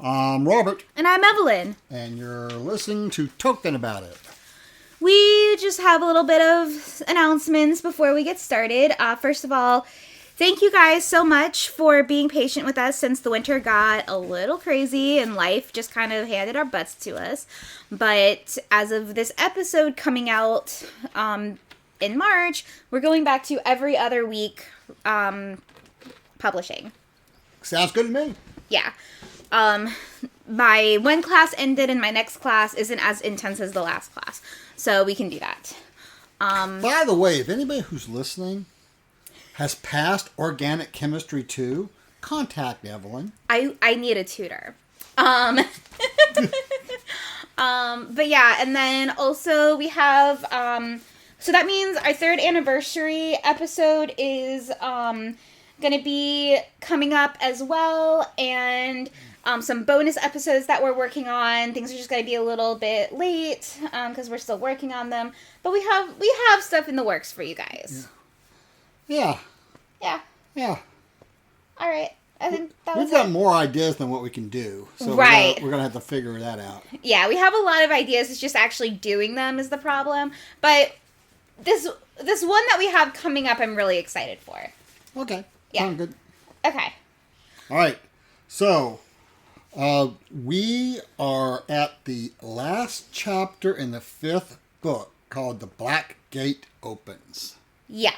I'm Robert. And I'm Evelyn. And you're listening to Talking About It. We just have a little bit of announcements before we get started. First of all, thank you guys so much for being patient with us since the winter got a little crazy and life just kind of handed our butts to us. But as of this episode coming out in March, we're going back to every other week publishing. Sounds good to me. Yeah. My one class ended and my next class isn't as intense as the last class. So we can do that. By the way, if anybody who's listening has passed Organic Chemistry 2, contact Evelyn. I need a tutor. But yeah, and then also we have, so that means our 3rd anniversary episode is, going to be coming up as well, and some bonus episodes that we're working on. Things are just going to be a little bit late because we're still working on them. But we have stuff in the works for you guys. Yeah. All right. I think that was We've got more ideas than what we can do. So right. We're going to have to figure that out. Yeah, we have a lot of ideas. It's just actually doing them is the problem. But this one that we have coming up, I'm really excited for. Okay. Yeah. Sounds good. Okay. All right. So, we are at the last chapter in the 5th book called The Black Gate Opens. Yeah.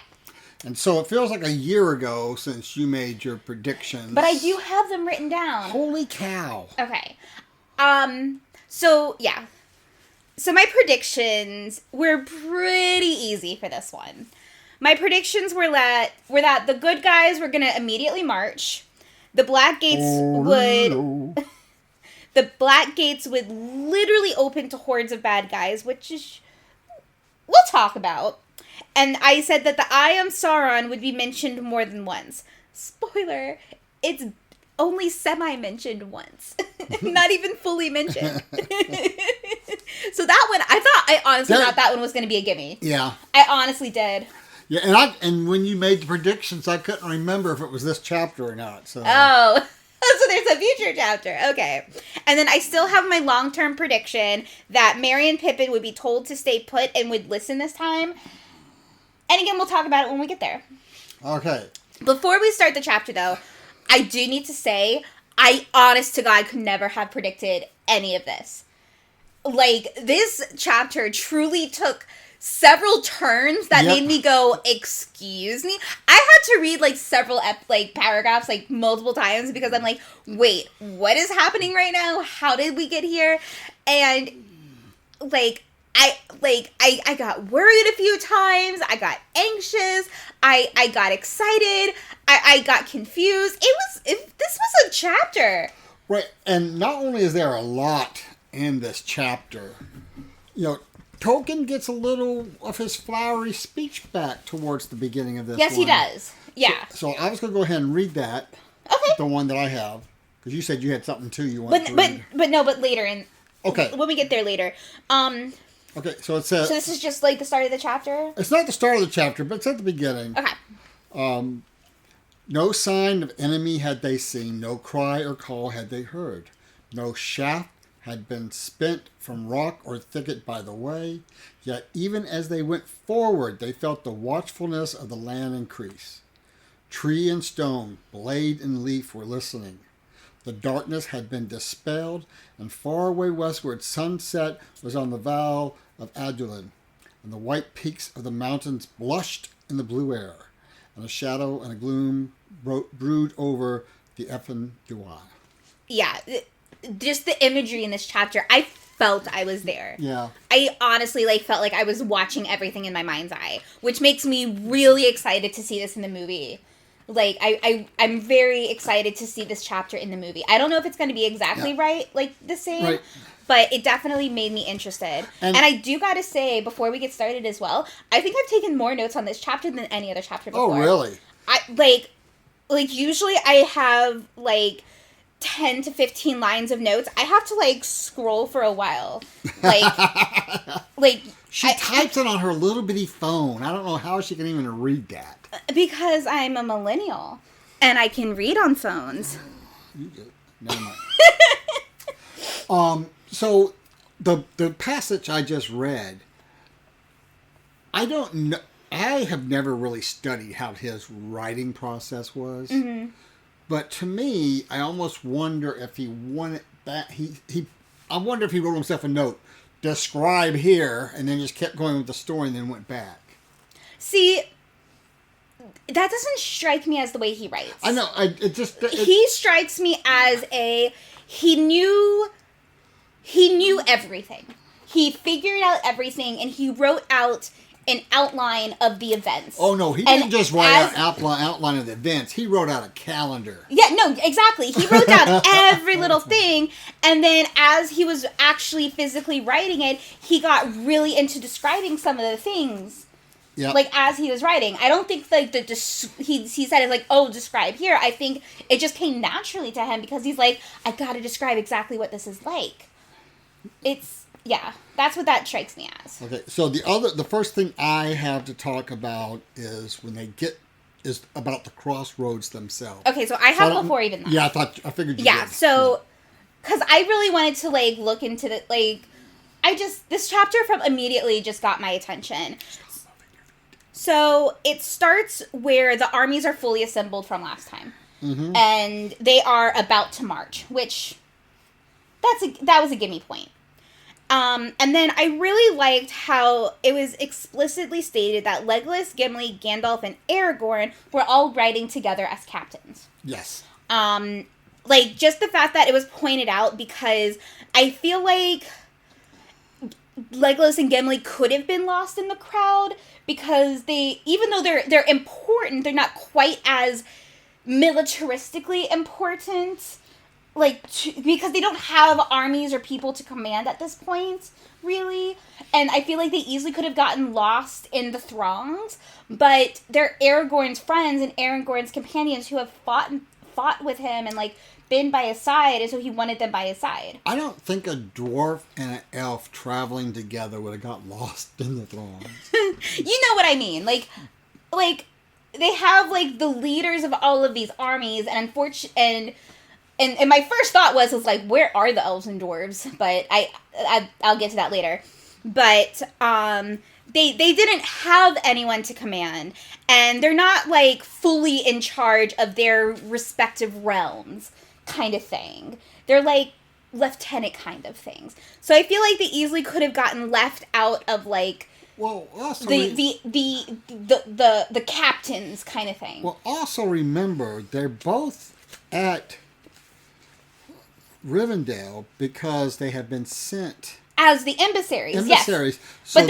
And so it feels like a year ago since you made your predictions. But I do have them written down. Holy cow. Okay. So, yeah. So my predictions were pretty easy for this one. My predictions were that the good guys were going to immediately march. The Black Gates the Black Gates would literally open to hordes of bad guys, which is we'll talk about. And I said that the Eye of Sauron would be mentioned more than once. Spoiler, it's only semi-mentioned once. Not even fully mentioned. So that one, I honestly thought that one was going to be a gimme. Yeah. I honestly did. Yeah, and when you made the predictions, I couldn't remember if it was this chapter or not. So. Oh, so there's a future chapter. Okay. And then I still have my long-term prediction that Merry and Pippin would be told to stay put and would listen this time. And again, we'll talk about it when we get there. Okay. Before we start the chapter, though, I do need to say, I, honest to God, could never have predicted any of this. Like, this chapter truly took several turns that made me go, excuse me? I had to read, like, several, paragraphs, like, multiple times because I'm like, wait, what is happening right now? How did we get here? And, I got worried a few times. I got anxious. I got excited. I got confused. This was a chapter. Right. And not only is there a lot in this chapter, Tolkien gets a little of his flowery speech back towards the beginning of this Yes, one. he does. Yeah. So I was going to go ahead and read that. Okay. The one that I have. Because you said you had something too you wanted to read. But later in... Okay. When we get there later. Okay, so it says... So this is just like the start of the chapter? It's not the start of the chapter, but it's at the beginning. Okay. No sign of enemy had they seen, no cry or call had they heard. No shaft had been spent from rock or thicket by the way, yet even as they went forward, they felt the watchfulness of the land increase. Tree and stone, blade and leaf were listening. The darkness had been dispelled, and far away westward sunset was on the vale of Adullin, and the white peaks of the mountains blushed in the blue air, and a shadow and a gloom brood over the Effen Dua. Yeah, just the imagery in this chapter, I felt I was there. Yeah. I honestly felt like I was watching everything in my mind's eye, which makes me really excited to see this in the movie. Like, I'm very excited to see this chapter in the movie. I don't know if it's going to be exactly right, like the same, right. But it definitely made me interested. And I do got to say, before we get started as well, I think I've taken more notes on this chapter than any other chapter before. Oh, really? Usually I have, 10 to 15 lines of notes. I have to, scroll for a while. She types it on her little bitty phone. I don't know how she can even read that. Because I'm a millennial. And I can read on phones. You do. Never mind. So the passage I just read, I don't know. I have never really studied how his writing process was, but to me, I almost wonder if he wanted that I wonder if he wrote himself a note, describe here, and then just kept going with the story, and then went back. See, that doesn't strike me as the way he writes. I know. He strikes me as he knew everything. He figured out everything, and he wrote out an outline of the events. Oh no, he didn't just write out outline of the events. He wrote out a calendar. Yeah, no, exactly. He wrote down every little thing, and then as he was actually physically writing it, he got really into describing some of the things. Yep. Like, as he was writing. I don't think, like, he said it's like, oh, describe here. I think it just came naturally to him because he's like, I gotta describe exactly what this is like. Yeah, that's what that strikes me as. Okay, so the first thing I have to talk about is is about the crossroads themselves. Okay, so I have before even that. Yeah, I figured you Yeah, did. so, because I really wanted to, like, look into the, like, this chapter immediately just got my attention. So, it starts where the armies are fully assembled from last time. Mm-hmm. And they are about to march, which, that was a gimme point. And then I really liked how it was explicitly stated that Legolas, Gimli, Gandalf, and Aragorn were all riding together as captains. Yes. Like, just the fact that it was pointed out, because I feel like Legolas and Gimli could have been lost in the crowd, because even though they're important, they're not quite as militaristically important. Like, because they don't have armies or people to command at this point, really. And I feel like they easily could have gotten lost in the throngs. But they're Aragorn's friends and Aragorn's companions who have fought with him and, like, been by his side. And so he wanted them by his side. I don't think a dwarf and an elf traveling together would have got lost in the throngs. You know what I mean. Like, they have, like, the leaders of all of these armies. And unfortunately... And my first thought was like, where are the elves and dwarves? But I'll get to that later. But they didn't have anyone to command, and they're not like fully in charge of their respective realms, kind of thing. They're like lieutenant kind of things. So I feel like they easily could have gotten left out of like also the captains kind of thing. Well, also remember they're both at Rivendell because they have been sent as the emissaries. Yes. So, but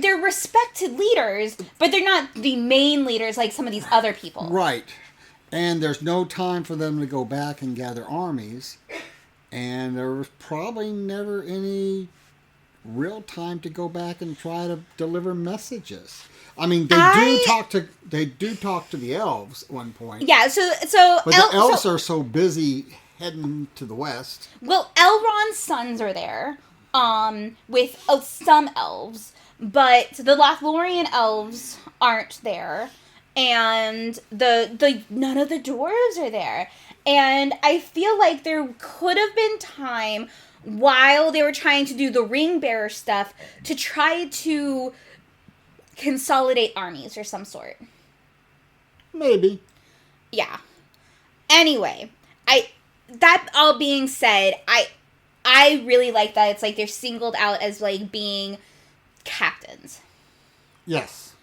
they're respected leaders, but they're not the main leaders like some of these other people. Right. And there's no time for them to go back and gather armies, and there was probably never any real time to go back and try to deliver messages. I mean, they do talk to the elves at one point. Yeah, but the elves are so busy heading to the west. Well, Elrond's sons are there, with some elves, but the Lothlorien elves aren't there, and the none of the dwarves are there. And I feel like there could have been time while they were trying to do the ring bearer stuff to try to consolidate armies or some sort. Maybe. Yeah. Anyway, that all being said, I really like that it's like they're singled out as like being captains. Yes.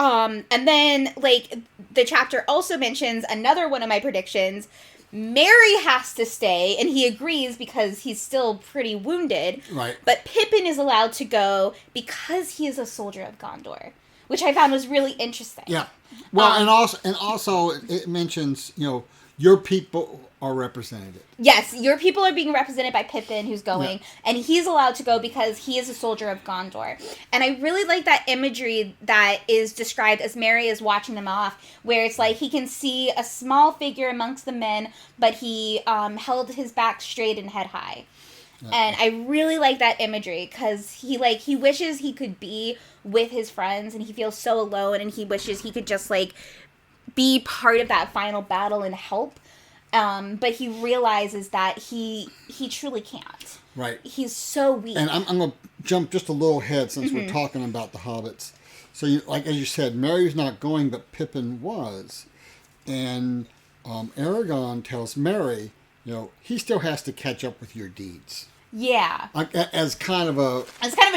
And then like the chapter also mentions another one of my predictions. Merry has to stay, and he agrees because he's still pretty wounded. Right. But Pippin is allowed to go because he is a soldier of Gondor, which I found was really interesting. Yeah. Well, and also it mentions, your people are represented. Yes, your people are being represented by Pippin, who's going, and he's allowed to go because he is a soldier of Gondor. And I really like that imagery that is described as Merry is watching them off, where it's like he can see a small figure amongst the men, but he held his back straight and head high. Yeah. And I really like that imagery because he wishes he could be with his friends, and he feels so alone, and he wishes he could just like be part of that final battle and help. But he realizes that he truly can't. Right. He's so weak. And I'm going to jump just a little ahead since we're talking about the hobbits. So, as you said, Mary's not going, but Pippin was. And Aragorn tells Mary, he still has to catch up with your deeds. Yeah. As kind of a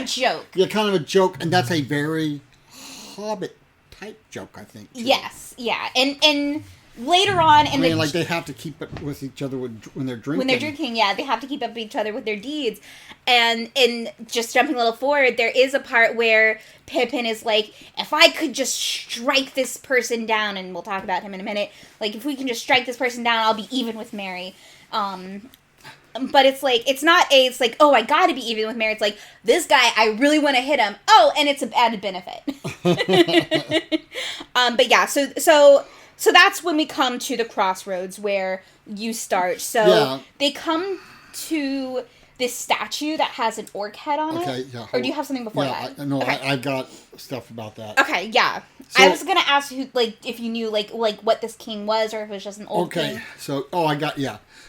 joke. Yeah, kind of a joke. And that's a very Hobbit-type joke, I think, too. Yes, yeah. And later on in they have to keep it with each other when they're drinking. When they're drinking, yeah, they have to keep up with each other with their deeds. And just jumping a little forward, there is a part where Pippin is like, if I could just strike this person down, and we'll talk about him in a minute, like, if we can just strike this person down, I'll be even with Mary. But it's like, it's like, oh, I gotta be even with Mary. It's like, this guy, I really want to hit him. Oh, and it's an added benefit. But yeah, so that's when we come to the crossroads where you start. So they come to this statue that has an orc head on it. Yeah. Or do you have something before that? I've got stuff about that. Okay, yeah. So, I was gonna ask you, if you knew, like what this king was, or if it was just an old king. Okay, so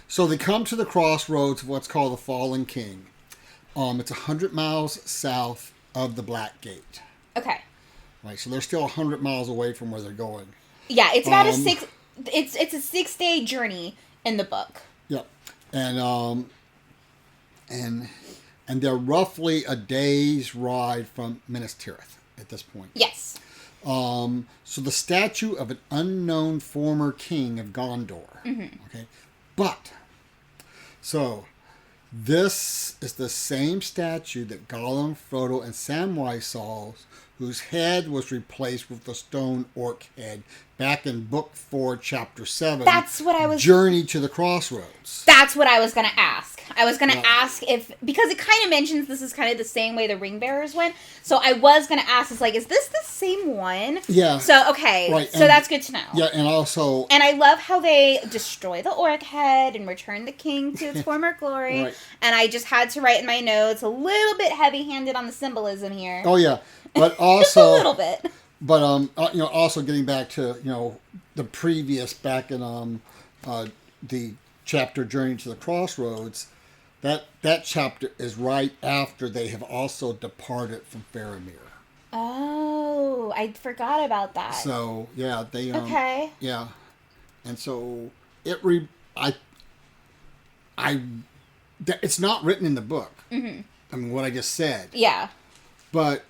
So they come to the crossroads of what's called the Fallen King. It's 100 miles south of the Black Gate. Okay. Right, so they're still 100 miles away from where they're going. Yeah, it's about a 6-day journey in the book. Yep. And they're roughly a day's ride from Minas Tirith at this point. Yes. So the statue of an unknown former king of Gondor. Mm-hmm. Okay. But, so, this is the same statue that Gollum, Frodo, and Samwise saw, whose head was replaced with the stone orc head back in Book 4, Chapter 7. That's what I was... Journey to the Crossroads. That's what I was going to ask. I was going to ask if... Because it kind of mentions this is kind of the same way the ring bearers went. So I was going to ask, is this the same one? Yeah. So, okay. Right. So that's good to know. Yeah, and also... And I love how they destroy the orc head and return the king to its former glory. Right. And I just had to write in my notes a little bit heavy-handed on the symbolism here. Oh, yeah. But also... Just a little bit. But also getting back to the previous back in the chapter Journey to the Crossroads, that chapter is right after they have also departed from Faramir. Oh, I forgot about that. So yeah, they okay. Yeah, and so it's not written in the book. Mm-hmm. I mean, what I just said. Yeah. But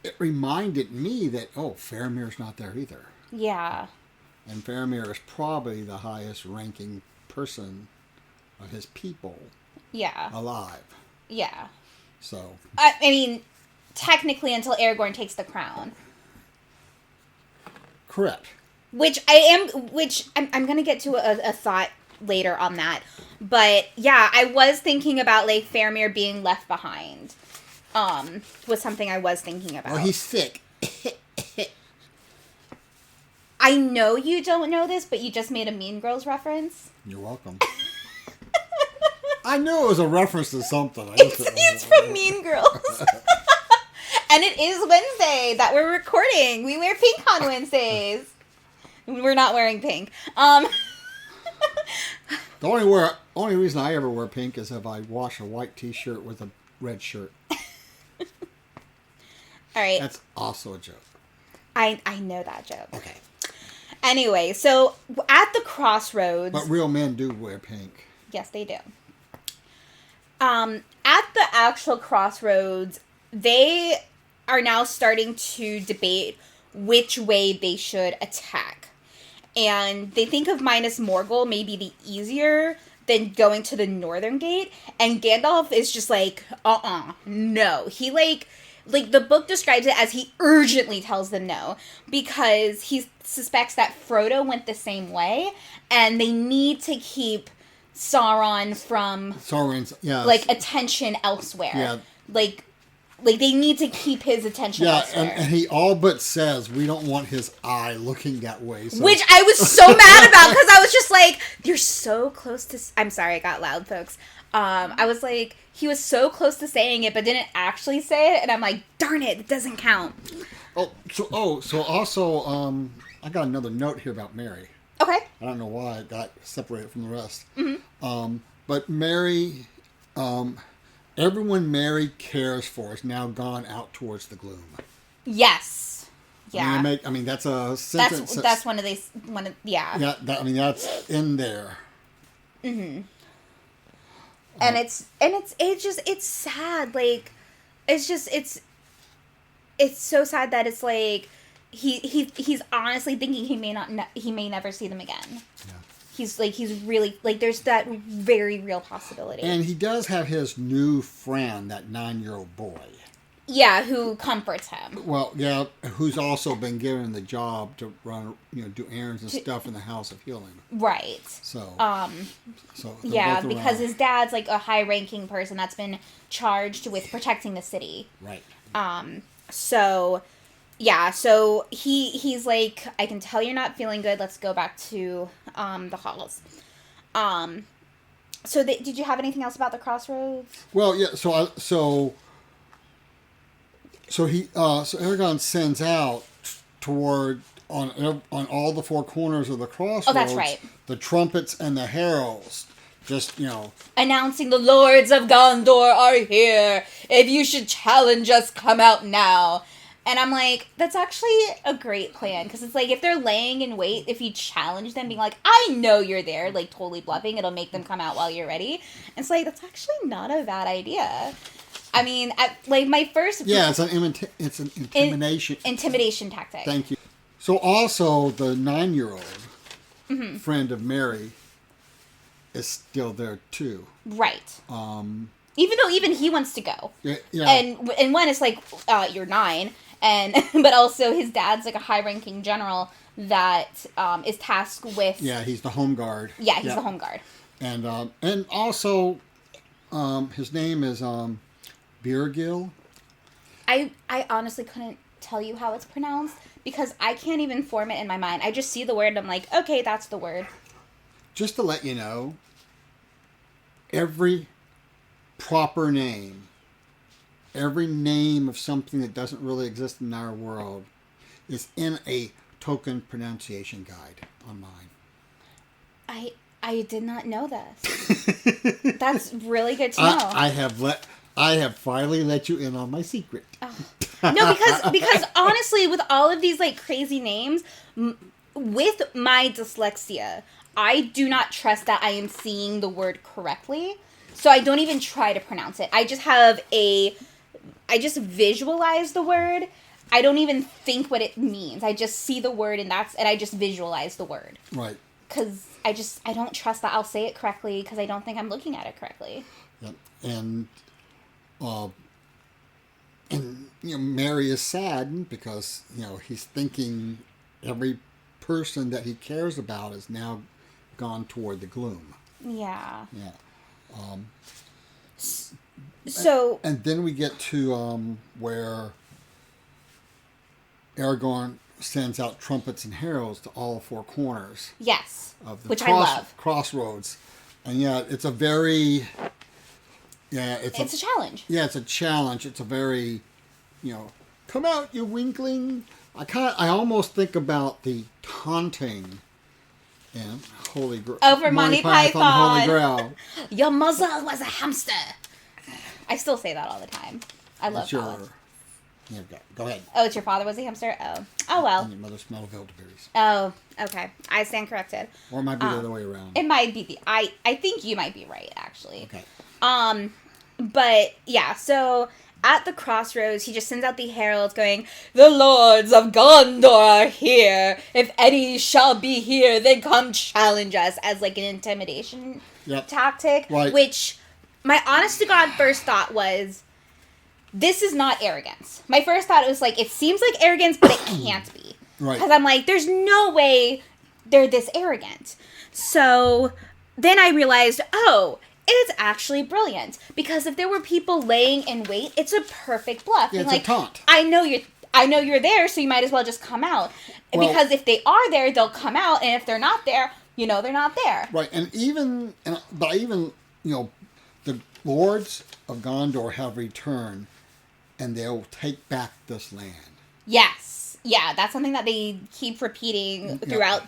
it reminded me that, Faramir's not there either. Yeah. And Faramir is probably the highest ranking person of his people alive. Yeah. So. I mean, technically until Aragorn takes the crown. Correct. Which I'm going to get to a thought later on that. But yeah, I was thinking about Faramir being left behind. Was something I was thinking about. Well, he's sick. I know you don't know this, but you just made a Mean Girls reference. You're welcome. I knew it was a reference to something. It's from Mean Girls. And it is Wednesday that we're recording. We wear pink on Wednesdays. We're not wearing pink. The only reason I ever wear pink is if I wash a white t-shirt with a red shirt. All right. That's also a joke. I know that joke. Okay. Anyway, so at the crossroads... But real men do wear pink. Yes, they do. At the actual crossroads, they are now starting to debate which way they should attack. And they think of Minas Morgul maybe the easier than going to the northern gate. And Gandalf is just like, no. He like the book describes it as he urgently tells them no. Because he suspects that Frodo went the same way. And they need to keep Sauron's attention elsewhere. Yeah. Like they need to keep his attention elsewhere. Yeah, and he all but says, we don't want his eye looking that way. So. Which I was so mad about, because I was just like, you're so close to... I'm sorry, I got loud, folks. I was like, he was so close to saying it, but didn't actually say it, and I'm like, darn it doesn't count. So also, I got another note here about Mary. Okay. I don't know why it got separated from the rest. Mm-hmm. But Mary, everyone Mary cares for is now gone out towards the gloom. Yes. Yeah. I mean, that's a sentence. That's yeah. Yeah, that's in there. Mm-hmm. And it's sad. Like, it's so sad that it's like he's honestly thinking he may never see them again. Yeah. He's really like, there's that very real possibility. And he does have his new friend, that 9-year-old boy. Yeah, who comforts him. Well, yeah, who's also been given the job to run, do errands and stuff in the House of Healing. Right. So yeah, both because around. his dad's like a high-ranking person that's been charged with protecting the city. Right. So yeah, so he's like, I can tell you're not feeling good. Let's go back to the halls. So did you have anything else about the crossroads? Well, yeah. So Aragon sends out toward on all the four corners of the crossroads. Oh, that's right. The trumpets and the heralds, just announcing the lords of Gondor are here. If you should challenge us, come out now. And I'm like, that's actually a great plan. Because it's like, if they're laying in wait, if you challenge them, being like, I know you're there, like totally bluffing, it'll make them come out while you're ready. And it's like, that's actually not a bad idea. I mean, my first... Yeah, it's an intimidation tactic. Thank you. So also, the 9-year-old friend of Mary is still there too. Right. Even though he wants to go. Yeah. And one is like, you're 9, but also his dad's like a high-ranking general that is tasked with... Yeah, he's the home guard. Yeah, he's the home guard. And also, his name is Birgil. I honestly couldn't tell you how it's pronounced because I can't even form it in my mind. I just see the word and I'm like, okay, that's the word. Just to let you know, every proper name, every name of something that doesn't really exist in our world is in a token pronunciation guide online. I did not know this. That's really good to know. I have finally let you in on my secret. Oh. No, because honestly, with all of these like crazy names, with my dyslexia, I do not trust that I am seeing the word correctly. So I don't even try to pronounce it. I just visualize the word. I don't even think what it means. I just see the word and I just visualize the word. Right. Because I don't trust that I'll say it correctly because I don't think I'm looking at it correctly. Yep. And Mary is saddened because he's thinking every person that he cares about is now gone toward the gloom. Yeah. Yeah. So. And then we get to where Aragorn sends out trumpets and heralds to all four corners. Yes. Of the which I love. Crossroads, and it's a very. Yeah, it's a challenge. Yeah, it's a challenge. It's a very, come out, you winkling. I almost think about the taunting in Holy Grail. Over Monty Python. Holy Grail. Your muzzle was a hamster. I still say that all the time. I love that. Yeah, go ahead. Oh, it's your father was a hamster? Oh well. And your mother smelled elderberries. Oh, okay. I stand corrected. Or it might be the other way around. It might be I think you might be right, actually. Okay. But yeah, so at the crossroads, he just sends out the heralds going, the lords of Gondor are here. If any shall be here, then come challenge us, as like an intimidation tactic. Right. Which my honest to God first thought was, this is not arrogance. My first thought was like, it seems like arrogance, but it can't be. Right. Because I'm like, there's no way they're this arrogant. So then I realized, it's actually brilliant. Because if there were people laying in wait, it's a perfect bluff. Yeah, it's like, a taunt. I know you're there, so you might as well just come out. Well, because if they are there, they'll come out, and if they're not there, they're not there. Right, and even the lords of Gondor have returned, and they'll take back this land. Yes. Yeah, that's something that they keep repeating throughout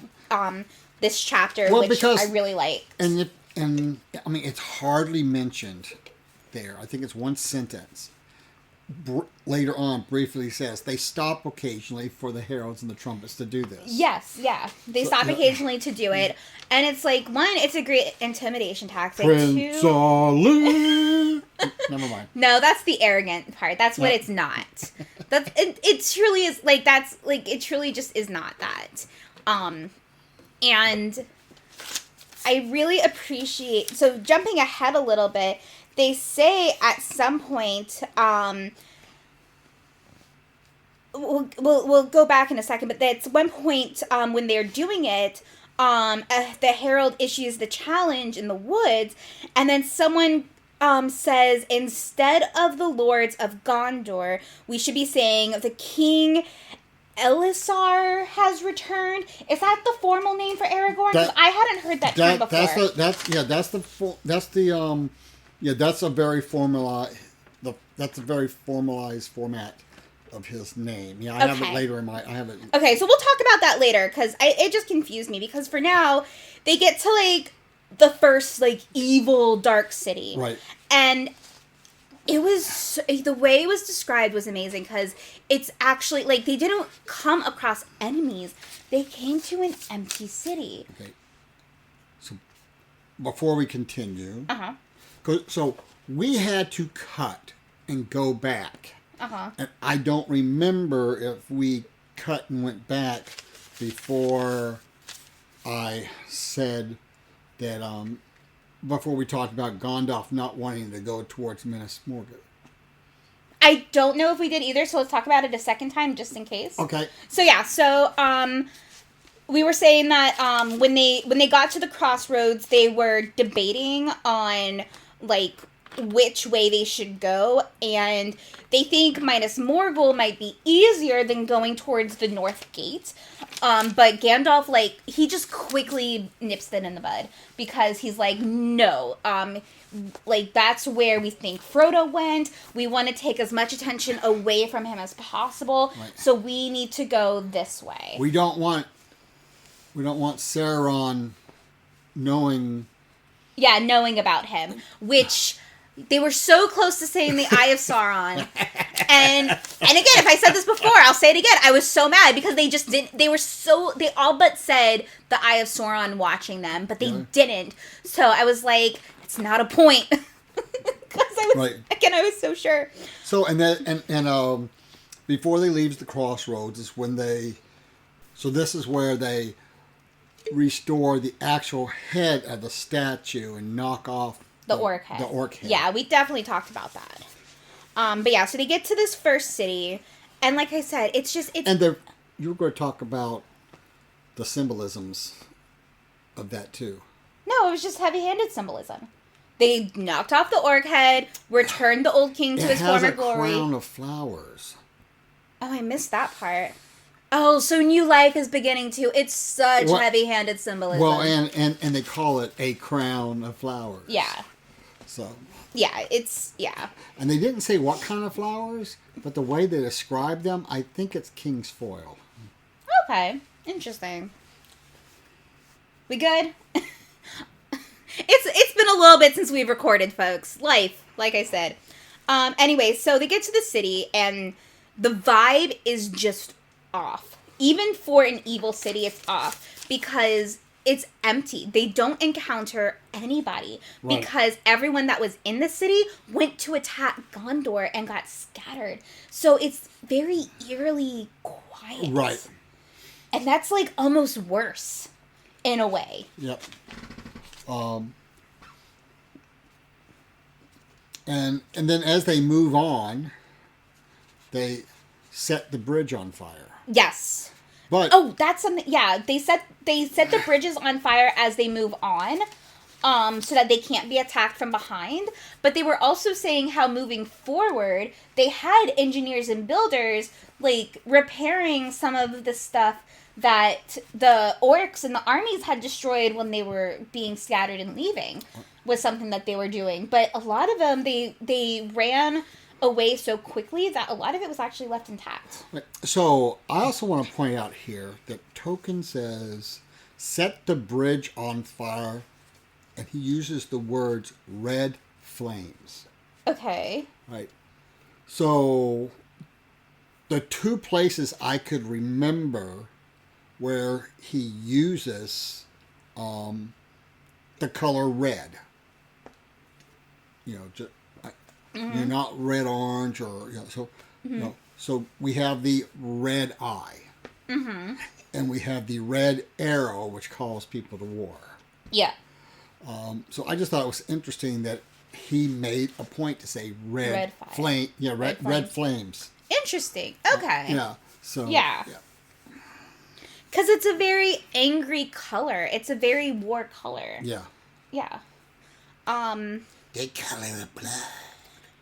this chapter, Well, which because- I really liked. And I mean, it's hardly mentioned there. I think it's one sentence. Later on, briefly says they stop occasionally for the heralds and the trumpets to do this. Yes, yeah. They stop occasionally to do it. And it's like, one, it's a great intimidation tactic. Prince Ali. Never mind. No, that's the arrogant part. That's what it's not. That's it truly is like that's like it truly just is not that. And I really appreciate, so jumping ahead a little bit, they say at some point, we'll go back in a second, but at one point when they're doing it, the herald issues the challenge in the woods, and then someone says, instead of the lords of Gondor, we should be saying the king Elisar has returned. Is that the formal name for Aragorn? 'Cause I hadn't heard that term before. That's a very formalized format of his name. Yeah, I have it later in my. I have it. Okay, so we'll talk about that later because it just confused me because for now they get to like the first like evil dark city, Right? And it was the way it was described was amazing because it's actually like they didn't come across enemies; they came to an empty city. Okay. So before we continue, so we had to cut and go back. And I don't remember if we cut and went back before I said that, before we talked about Gandalf not wanting to go towards Minas Morgul. I don't know if we did either, so let's talk about it a second time just in case. Okay. So yeah, we were saying that when they got to the crossroads, they were debating on like which way they should go, and they think Minas Morgul might be easier than going towards the North Gate. But Gandalf, like, he just quickly nips it in the bud because he's like, no, like, that's where we think Frodo went. We want to take as much attention away from him as possible, so we need to go this way. We don't want Sauron knowing. Yeah, knowing about him, which they were so close to saying the Eye of Sauron. And again, if I said this before, I'll say it again. I was so mad because they just didn't, they all but said the Eye of Sauron watching them, but they didn't. So I was like, it's not a point. Because I was so sure. So, and before they leave the crossroads is when this is where they restore the actual head of the statue and knock off the orc head. The orc head. Yeah, we definitely talked about that. But yeah, so they get to this first city, and like I said, it's and you were going to talk about the symbolisms of that too. No, it was just heavy-handed symbolism. They knocked off the orc head, returned the old king to his former glory. It has a crown of flowers. Oh, I missed that part. Oh, so new life is beginning to. It's such heavy-handed symbolism. Well, and they call it a crown of flowers. Yeah. So. Yeah, yeah. And they didn't say what kind of flowers, but the way they described them, I think it's king's foil. Okay, interesting. We good? It's been a little bit since we've recorded, folks. Life, like I said. Anyway, so they get to the city, and the vibe is just off. Even for an evil city, it's off because it's empty. They don't encounter anybody because everyone that was in the city went to attack Gondor and got scattered. So it's very eerily quiet. Right. And that's like almost worse in a way. Yep. And then as they move on, they set the bridge on fire. Yes. But that's something. Yeah, they set the bridges on fire as they move on, so that they can't be attacked from behind. But they were also saying how moving forward, they had engineers and builders like repairing some of the stuff that the orcs and the armies had destroyed when they were being scattered and leaving. Was something that they were doing, but a lot of them they ran away so quickly that a lot of it was actually left intact. So I also want to point out here that Tolkien says set the bridge on fire, and he uses the words red flames. Okay. Right. So the two places I could remember where he uses the color red. Just, you're not red orange or so. So we have the red eye, and we have the red arrow, which calls people to war. Yeah. So I just thought it was interesting that he made a point to say red flame. Yeah, red flames. Interesting. Okay. Yeah. So yeah. Because it's a very angry color. It's a very war color. Yeah. Yeah. They color of blood.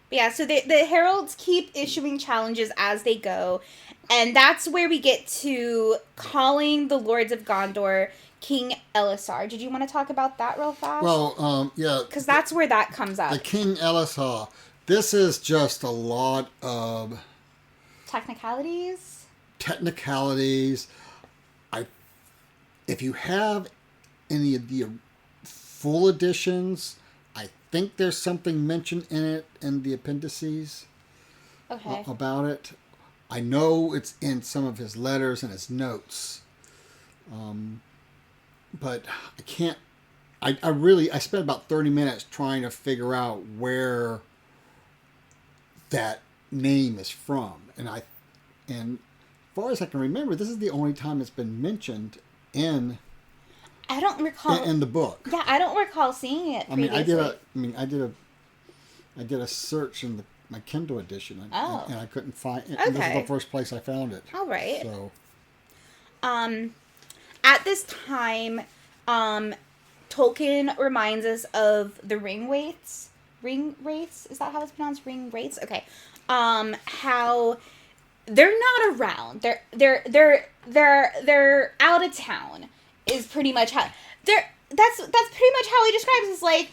Yeah, so the heralds keep issuing challenges as they go. And that's where we get to calling the Lords of Gondor King Elisar. Did you want to talk about that real fast? Well, yeah. Because that's where that comes up. The King Elisar. This is just a lot of... Technicalities. If you have any of the full editions, I think there's something mentioned in it in the appendices about it. I know it's in some of his letters and his notes, but I can't. I spent about 30 minutes trying to figure out where that name is from, and as far as I can remember, this is the only time it's been mentioned in. I don't recall in the book. Yeah, I don't recall seeing it previously. I did a search in my Kindle edition, and I couldn't find it. Okay. This is the first place I found it. All right. So, at this time, Tolkien reminds us of the ring wraiths. Ring wraiths? Is that how it's pronounced? Ring wraiths? Okay. How they're not around. They're out of town. Is pretty much how that's pretty much how he describes it. It's like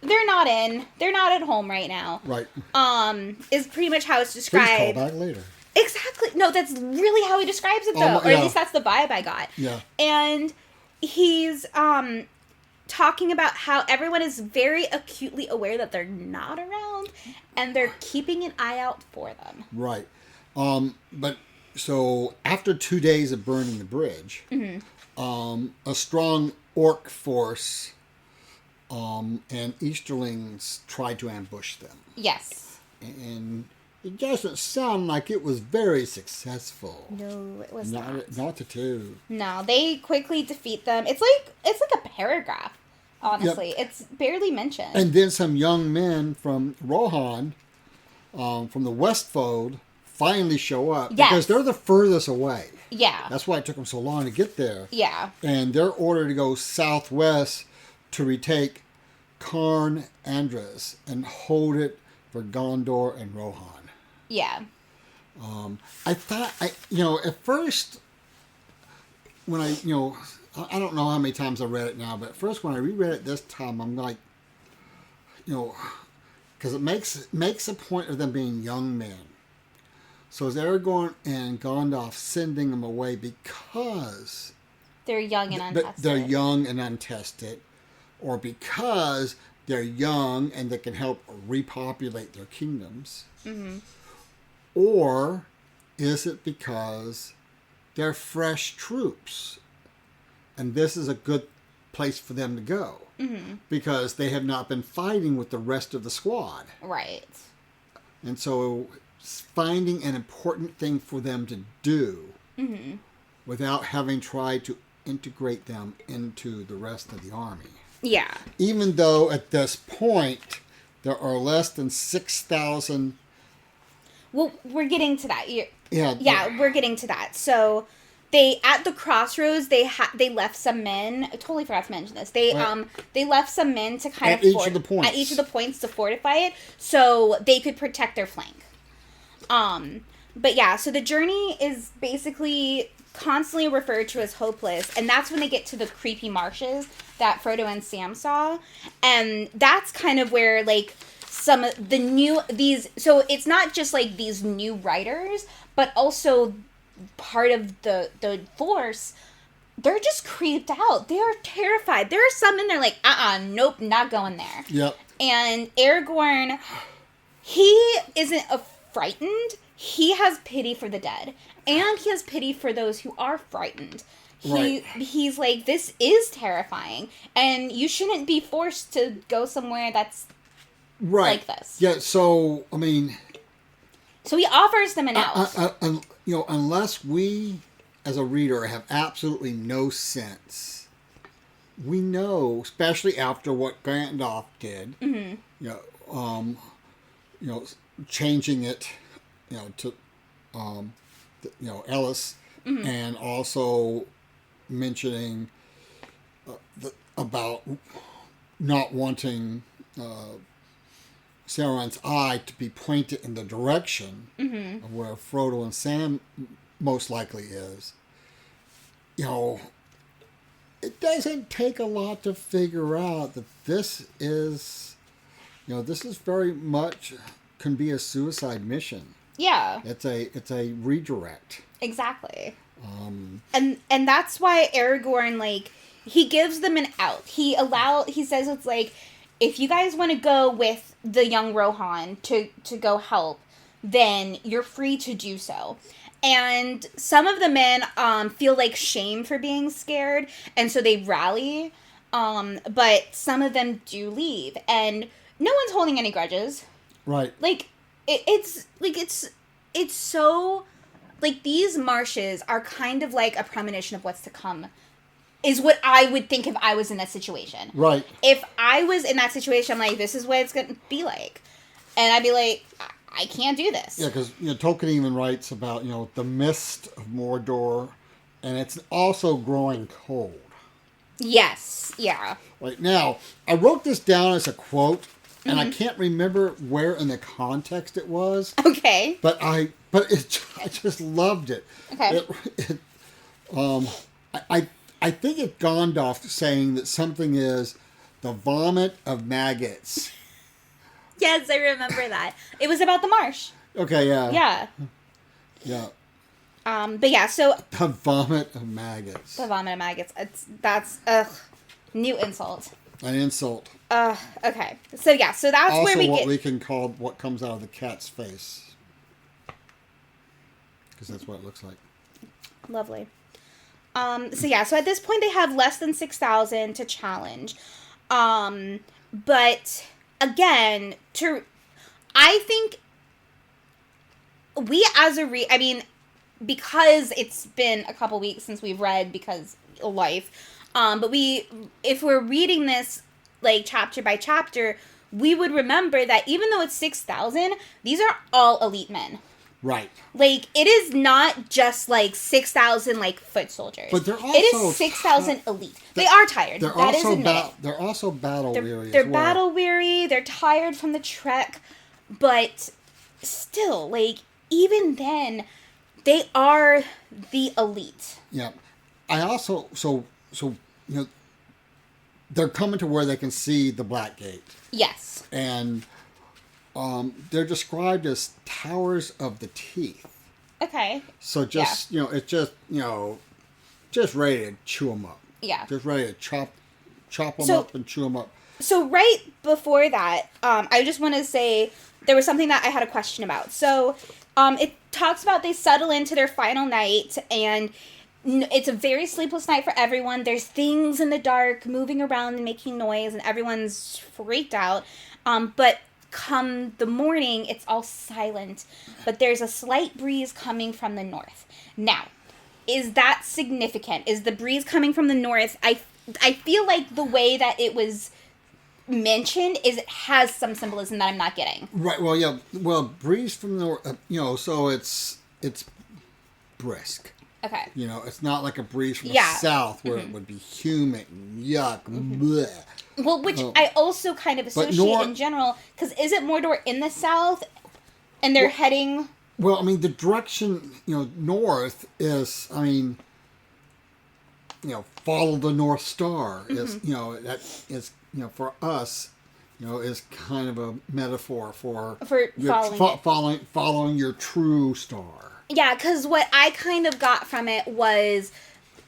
they're not at home right now. Right. Is pretty much how it's described. Please call back later. Exactly. No, that's really how he describes it, though. Or at least that's the vibe I got. Yeah. And he's talking about how everyone is very acutely aware that they're not around, and they're keeping an eye out for them. Right. But so after 2 days of burning the bridge, a strong orc force and Easterlings tried to ambush them. Yes. And it doesn't sound like it was very successful. No, it was not. Not to two. No, they quickly defeat them. It's like a paragraph, honestly. Yep. It's barely mentioned. And then some young men from Rohan, from the Westfold, finally show up. Yes. Because they're the furthest away. Yeah. That's why it took them so long to get there. Yeah. And they're ordered to go southwest to retake Carn Andres and hold it for Gondor and Rohan. Yeah. I thought, at first, when I don't know how many times I read it now, but at first when I reread it this time, I'm like, because it makes a point of them being young men. So is Aragorn and Gandalf sending them away because they're young and untested? They're young and untested, or because they're young and they can help repopulate their kingdoms, or is it because they're fresh troops, and this is a good place for them to go because they have not been fighting with the rest of the squad, right? And so finding an important thing for them to do without having tried to integrate them into the rest of the army. Yeah. Even though at this point there are less than 6,000. Well, we're getting to that. Yeah, we're getting to that. So they at the crossroads they left some men. I totally forgot to mention this. They left some men to kind at each of the points. At each of the points to fortify it so they could protect their flank. But yeah, so the journey is basically constantly referred to as hopeless, and that's when they get to the creepy marshes that Frodo and Sam saw, and that's kind of where like some of the so it's not just like these new writers, but also part of the force they're just creeped out. They are terrified. There are some in there like, nope, not going there. Yep. And Aragorn, he isn't frightened. He has pity for the dead. And he has pity for those who are frightened. He's like, this is terrifying. And you shouldn't be forced to go somewhere that's like this. Yeah, so, I mean... So he offers them an out. Unless we, as a reader, have absolutely no sense, we know, especially after what Gandalf did, changing it, to, Ellis, and also mentioning about not wanting Sauron's eye to be pointed in the direction of where Frodo and Sam most likely is. It doesn't take a lot to figure out that this is very much can be a suicide mission. Yeah. It's a redirect. Exactly. And that's why Aragorn, like, he gives them an out. He says it's like, if you guys want to go with the young Rohan to go help, then you're free to do so. And some of the men feel like shame for being scared, and so they rally. But some of them do leave, and no one's holding any grudges. Right. Like it's so, like, these marshes are kind of like a premonition of what's to come. Is what I would think if I was in that situation. Right. If I was in that situation, I'm like, this is what it's going to be like. And I'd be like, I can't do this. Yeah, because Tolkien even writes about, the mist of Mordor, and it's also growing cold. Yes, yeah. Right, now, I wrote this down as a quote, and I can't remember where in the context it was. Okay. But I just loved it. Okay. I think it's Gandalf saying that something is the vomit of maggots. Yes, I remember that. It was about the marsh. Okay, yeah. Yeah. Yeah. But yeah, so... The vomit of maggots. The vomit of maggots. That's, new insult. An insult. Okay. So yeah, so that's also where we what we can call what comes out of the cat's face. Because that's what it looks like. Lovely. So yeah, so at this point they have less than 6,000 to challenge. But again, I think we as because it's been a couple weeks since we've read because of life, but if we're reading this like chapter by chapter, we would remember that even though it's 6,000, these are all elite men. Right. Like, it is not just, like, 6,000, like, foot soldiers. But they're also... It is 6,000 elite. They are tired. They're also battle-weary They're battle-weary. They're tired from the trek. But still, like, even then, they are the elite. Yeah. I also... So they're coming to where they can see the Black Gate. Yes. And... they're described as towers of the teeth. Okay. So just, it's just ready to chew them up. Yeah. Just ready to chop them up and chew them up. So right before that, I just want to say there was something that I had a question about. So it talks about they settle into their final night, and it's a very sleepless night for everyone. There's things in the dark moving around and making noise, and everyone's freaked out. But come the morning, it's all silent, but there's a slight breeze coming from the north. Now, is that significant? Is the breeze coming from the north? I feel like the way that it was mentioned is it has some symbolism that I'm not getting. Right. Well, yeah. Well, breeze from the north, so it's brisk. Okay. It's not like a breeze from the south where it would be humid and yuck. Bleh. Well, which I also kind of associate in general, because is it Mordor in the south, and they're heading... Well, I mean, the direction, north is, follow the North Star is, that is, for us, is kind of a metaphor for following your true star. Yeah, because what I kind of got from it was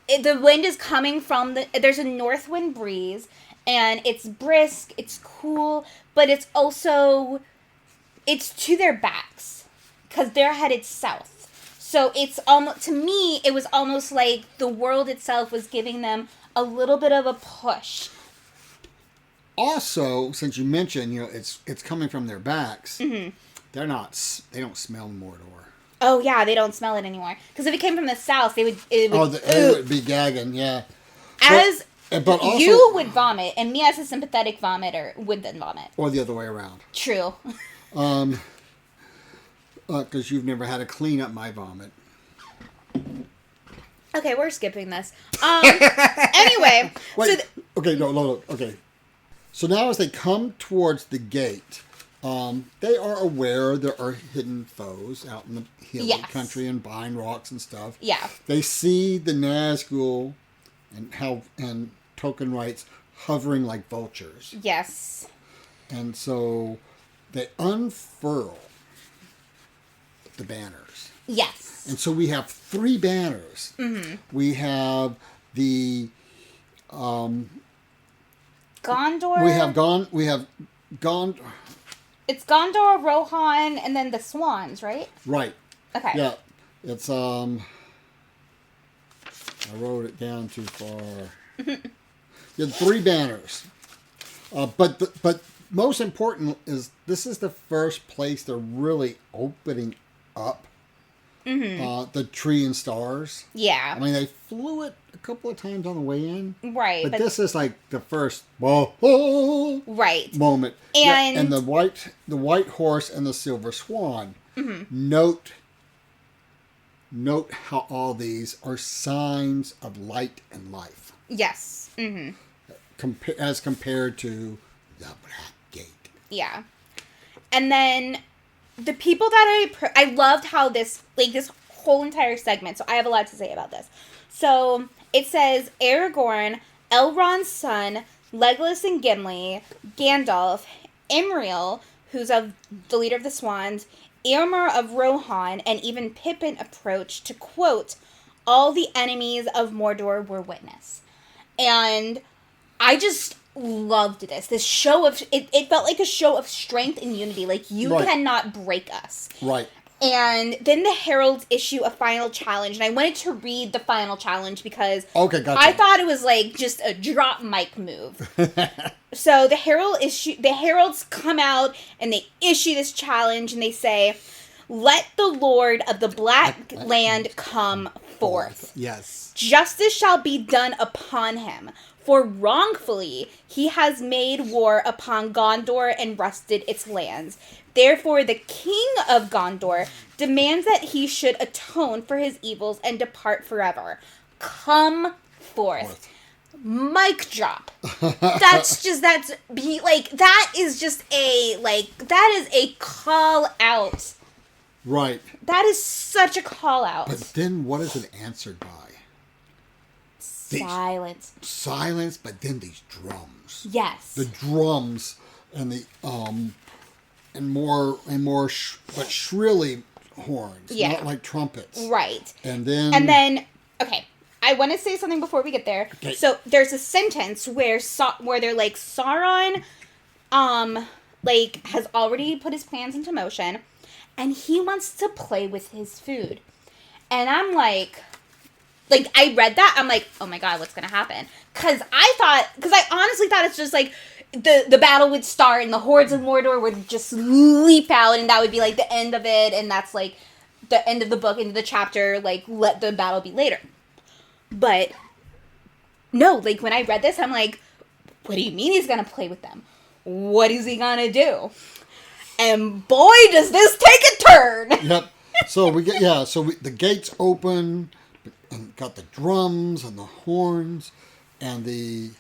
the wind is coming from there's a north wind breeze, and it's brisk, it's cool, but it's also, it's to their backs, because they're headed south. So it's almost, to me, it was almost like the world itself was giving them a little bit of a push. Also, since you mentioned, it's coming from their backs, Mm-hmm. they don't smell Mordor. Oh yeah, they don't smell it anymore. Because if it came from the south, they would They would be gagging, yeah. But also, you would vomit, and me as a sympathetic vomiter would then vomit. or the other way around. True. Because you've never had to clean up my vomit. Okay, we're skipping this. Anyway. Wait, no. Okay. So now as they come towards the gate, they are aware there are hidden foes out in the hilly country and behind rocks and stuff. Yeah. They see the Nazgul and Token Rights hovering like vultures. Yes. And so they unfurl the banners. Yes. And so we have 3 banners. Mm-hmm. We have the Gondor. We have Gondor. It's Gondor, Rohan, and then the swans, right? Right. Okay. Yeah. It's I wrote it down too far. You have 3 banners. But most important is this is the first place they're really opening up the tree and stars. Yeah. I mean, they flew it a couple of times on the way in. Right. But this is like the first right moment. And the white horse and the silver swan. Note how all these are signs of light and life. Yes. Mm-hmm. As compared to the Black Gate. Yeah. And then the people that I loved how this whole entire segment, so I have a lot to say about this. So it says Aragorn, Elrond's son, Legolas and Gimli, Gandalf, Imriel, who's the leader of the Swans, Eomer of Rohan, and even Pippin approached to, quote, all the enemies of Mordor were witness. And I just loved this show of it felt like a show of strength and unity, like you cannot break us. Right. And then the heralds issue a final challenge, and I wanted to read the final challenge because gotcha. I thought it was like just a drop mic move. So the heralds come out and they issue this challenge, and they say, let the Lord of the Black Land come forth. Yes. Justice shall be done upon him, for wrongfully he has made war upon Gondor and wrested its lands. Therefore the king of Gondor demands that he should atone for his evils and depart forever. Come forth. Mic drop. That is a call out. Right. That is such a call out. But then what is it answered by? Silence. Silence, but then these drums. Yes. The drums and the but shrilly horns, not like trumpets. Right. And then okay, I want to say something before we get there. Okay. So there's a sentence where they're like Sauron has already put his plans into motion, and he wants to play with his food. And I'm like I read that, I'm like, oh my god, what's gonna happen? Because I honestly thought it's just like the battle would start and the hordes of Mordor would just leap out, and that would be like the end of it, and that's like the end of the book, end of the chapter, like let the battle be later. But no, like when I read this, I'm like, what do you mean he's gonna play with them? What is he gonna do? And boy, does this take a turn. Yep. So the gates open, and got the drums and the horns and the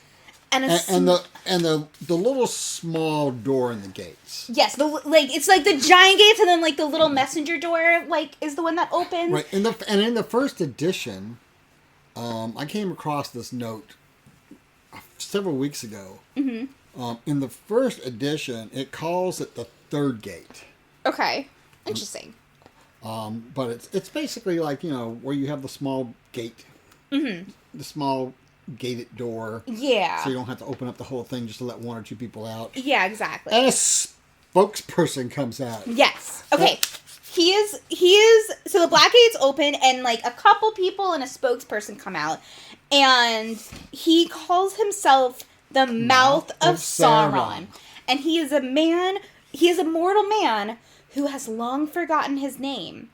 little small door in the gates. Yes, it's like the giant gates, and then like the little messenger door is the one that opens. Right. In the first edition, I came across this note several weeks ago. Mm-hmm. In the first edition, it calls it the third gate. Okay, interesting. But it's basically like where you have the small gate The small gated door. Yeah. So you don't have to open up the whole thing just to let one or two people out. Yeah, exactly. And a spokesperson comes out. Yes. Okay. He is, so the black gate's open and like a couple people and a spokesperson come out and he calls himself the Mouth of Sauron. And he is a mortal man who has long forgotten his name.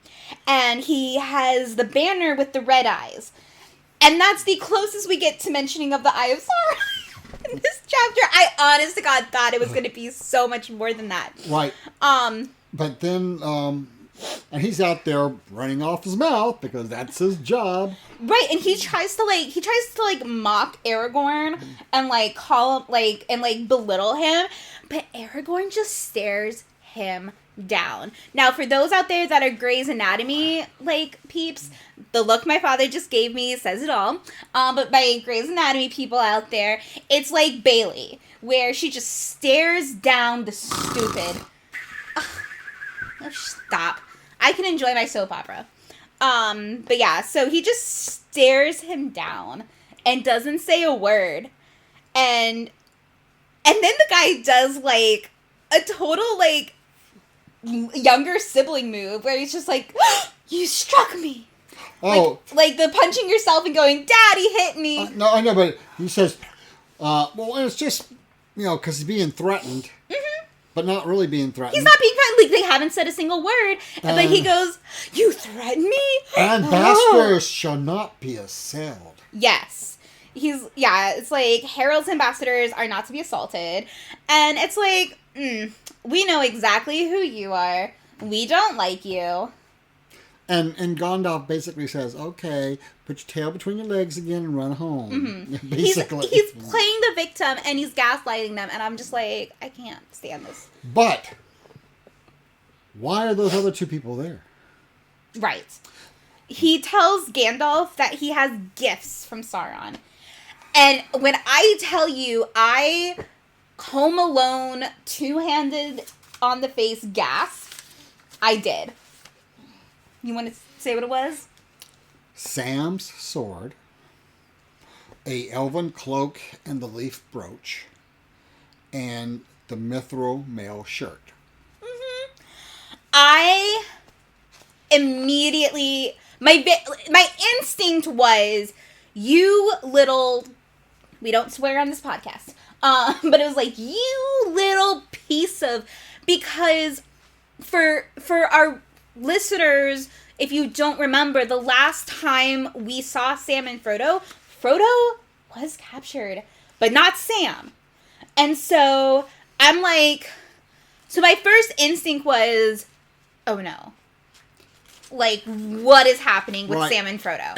And he has the banner with the red eyes. And that's the closest we get to mentioning of the Eye of Sauron in this chapter. I honest to God thought it was going to be so much more than that. Right. But then, and he's out there running off his mouth because that's his job. Right, and he tries to mock Aragorn and like call him and belittle him, but Aragorn just stares him down. Now, for those out there that are Grey's Anatomy peeps, the look my father just gave me says it all. But my Grey's Anatomy people out there, it's like Bailey, where she just stares down the stupid. Oh, stop. I can enjoy my soap opera. But yeah, so he just stares him down and doesn't say a word. And then the guy does a total younger sibling move where he's just like, you struck me. Oh. Like the punching yourself and going, Daddy hit me. No, I know, but he says, well, it's just, because he's being threatened. Mm-hmm. But not really being threatened. He's not being threatened. They haven't said a single word. But he goes, you threaten me? And ambassadors shall not be assailed. Yes. It's like heralds and ambassadors are not to be assaulted. And it's like, we know exactly who you are. We don't like you. And Gandalf basically says, okay, put your tail between your legs again and run home. Mm-hmm. Basically. He's playing the victim and he's gaslighting them. And I'm just like, I can't stand this. But why are those other two people there? Right. He tells Gandalf that he has gifts from Sauron. And when I tell you, I Home Alone, two-handed on the face gasp, I did. You want to say what it was? Sam's sword, a elven cloak and the leaf brooch, and the mithril mail shirt. Mm-hmm. I immediately, my instinct was, you little, we don't swear on this podcast, but it was like, you little piece of, because for our listeners, if you don't remember, the last time we saw Sam and Frodo was captured, but not Sam. And so I'm like, so my first instinct was, oh no. Like, what is happening with Sam and Frodo?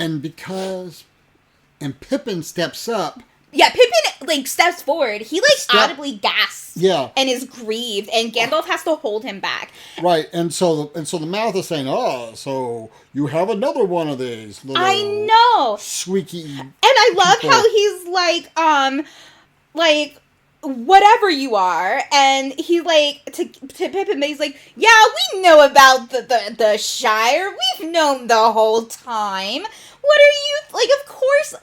And Pippin steps up. Yeah, Pippin, steps forward. He, audibly gasps. Yeah. And is grieved. And Gandalf has to hold him back. Right. And so the mouth is saying, oh, so you have another one of these little... I know. Squeaky And I love how he's whatever you are. And he, to Pippin, he's like, yeah, we know about the Shire. We've known the whole time. What are you, of course,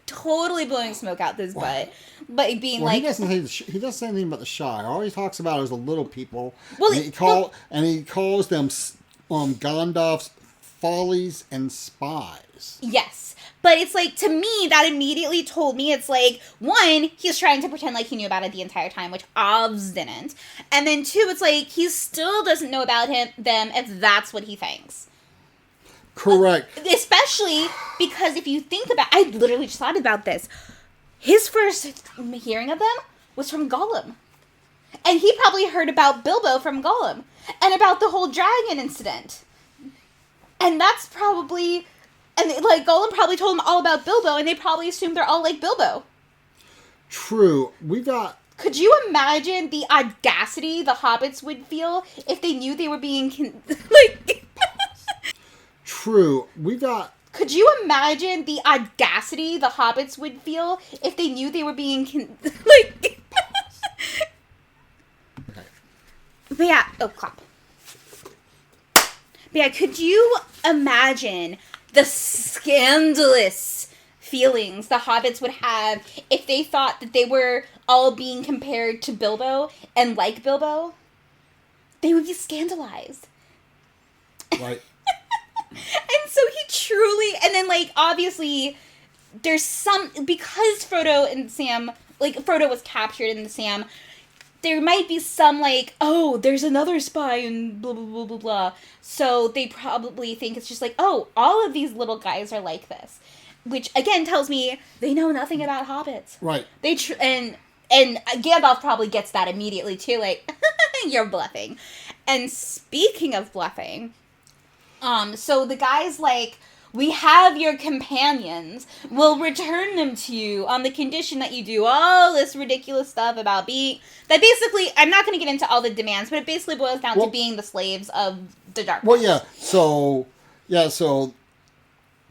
totally blowing smoke out this butt, but being he doesn't say anything about the Shire. All he talks about is the little people. Well, and he calls them Gandalf's follies and spies. Yes, but it's to me that immediately told me it's one, he's trying to pretend like he knew about it the entire time, which Ovs didn't, and then two, it's he still doesn't know about them if that's what he thinks. Correct. Especially because if you think about, I literally just thought about this. His first hearing of them was from Gollum. And he probably heard about Bilbo from Gollum. And about the whole dragon incident. And that's probably, and Gollum probably told him all about Bilbo, and they probably assumed they're all like Bilbo. True. Could you imagine the audacity the hobbits would feel if they knew they were being, True. Could you imagine the audacity the hobbits would feel if they knew they were being But yeah, clap. But yeah, could you imagine the scandalous feelings the hobbits would have if they thought that they were all being compared to Bilbo and like Bilbo. They would be scandalized. Right. And so he truly, and then like obviously there's some, because Frodo and Sam, like Frodo was captured in the Sam, there might be some like, oh, there's another spy and blah, blah, blah, blah, blah. So they probably think it's just like, oh, all of these little guys are like this. Which, again, tells me they know nothing about hobbits. Right. And Gandalf probably gets that immediately, too. Like, you're bluffing. And speaking of bluffing, so the guy's like, we have your companions. We'll return them to you on the condition that you do all this ridiculous stuff about being... That basically, I'm not going to get into all the demands, but it basically boils down to being the slaves of the darkness. Well, yeah. So,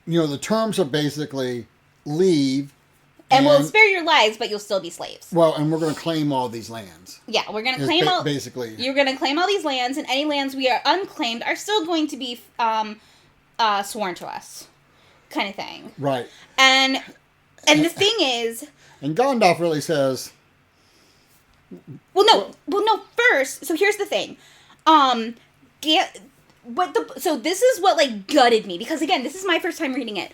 the terms are basically leave. And we'll spare your lives, but you'll still be slaves. Well, and we're going to claim all these lands. Yeah, we're going to claim all... Basically. You're going to claim all these lands, and any lands we are unclaimed are still going to be... sworn to us, kind of thing. Right. And the thing is, and Gandalf really says, well, no. First, so here's the thing, so this is what like gutted me, because again, this is my first time reading it.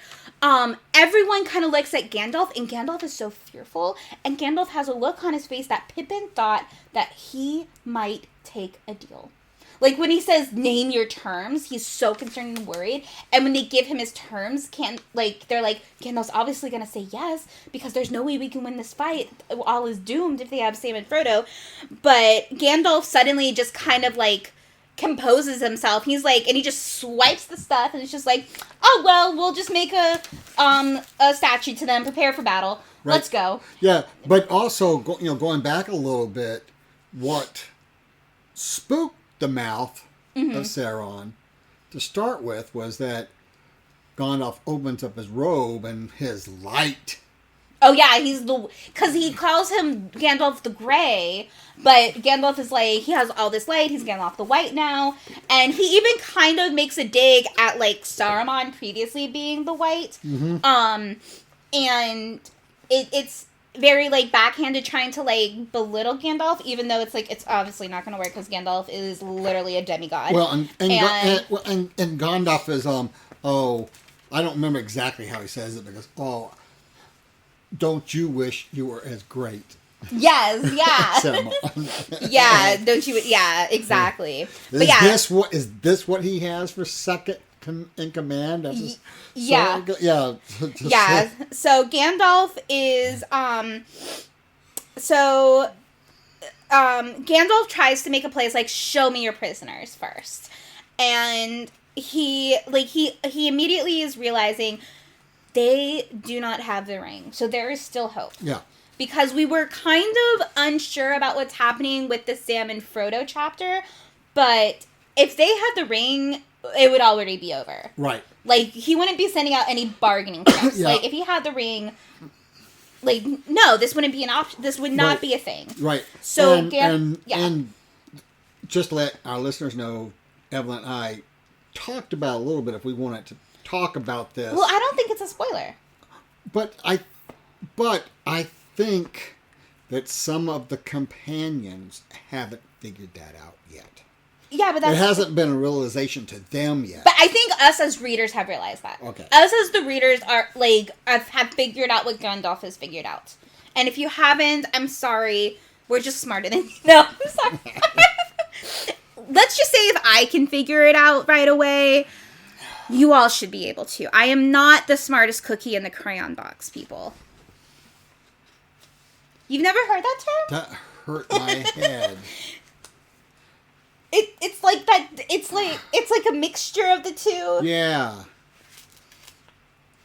Everyone kind of looks at Gandalf, and Gandalf is so fearful, and Gandalf has a look on his face that Pippin thought that he might take a deal. Like, when he says, name your terms, he's so concerned and worried. And when they give him his terms, they're like, Gandalf's obviously going to say yes, because there's no way we can win this fight. All is doomed if they have Sam and Frodo. But Gandalf suddenly just kind of, like, composes himself. He's like, and he just swipes the stuff, and it's just like, oh, well, we'll just make a statue to them, prepare for battle. Right. Let's go. Yeah, but also, going back a little bit, what spooked the mouth of Sauron to start with was that Gandalf opens up his robe and his light. Oh yeah, because he calls him Gandalf the Grey, but Gandalf is like, he has all this light, he's Gandalf the White now, and he even kind of makes a dig at like Saruman previously being the White, and it's very, like, backhanded trying to, like, belittle Gandalf, even though it's, like, it's obviously not going to work because Gandalf is literally a demigod. Well, and Gandalf is, I don't remember exactly how he says it, because, don't you wish you were as great? Yes, yeah. Yeah, don't you, yeah, exactly. But yeah. Is this what he has for second in command? Yeah. So Gandalf is Gandalf tries to make a place like, show me your prisoners first, and he immediately is realizing they do not have the ring, so there is still hope. Yeah. Because we were kind of unsure about what's happening with the Sam and Frodo chapter, but if they had the ring, it would already be over. Right. Like, he wouldn't be sending out any bargaining chips. Yeah. Like, if he had the ring, like, no, this wouldn't be an option. This would not be a thing. Right. So, and just to let our listeners know, Evelyn and I talked about a little bit if we wanted to talk about this. Well, I don't think it's a spoiler. But I think that some of the companions haven't figured that out yet. Yeah, but it hasn't been a realization to them yet. But I think us as readers have realized that. Okay. Us as the readers are like have figured out what Gandalf has figured out. And if you haven't, I'm sorry. We're just smarter than you. No, I'm sorry. Let's just say if I can figure it out right away, you all should be able to. I am not the smartest cookie in the crayon box, people. You've never heard that term? That hurt my head. It's like that. It's like a mixture of the two. Yeah.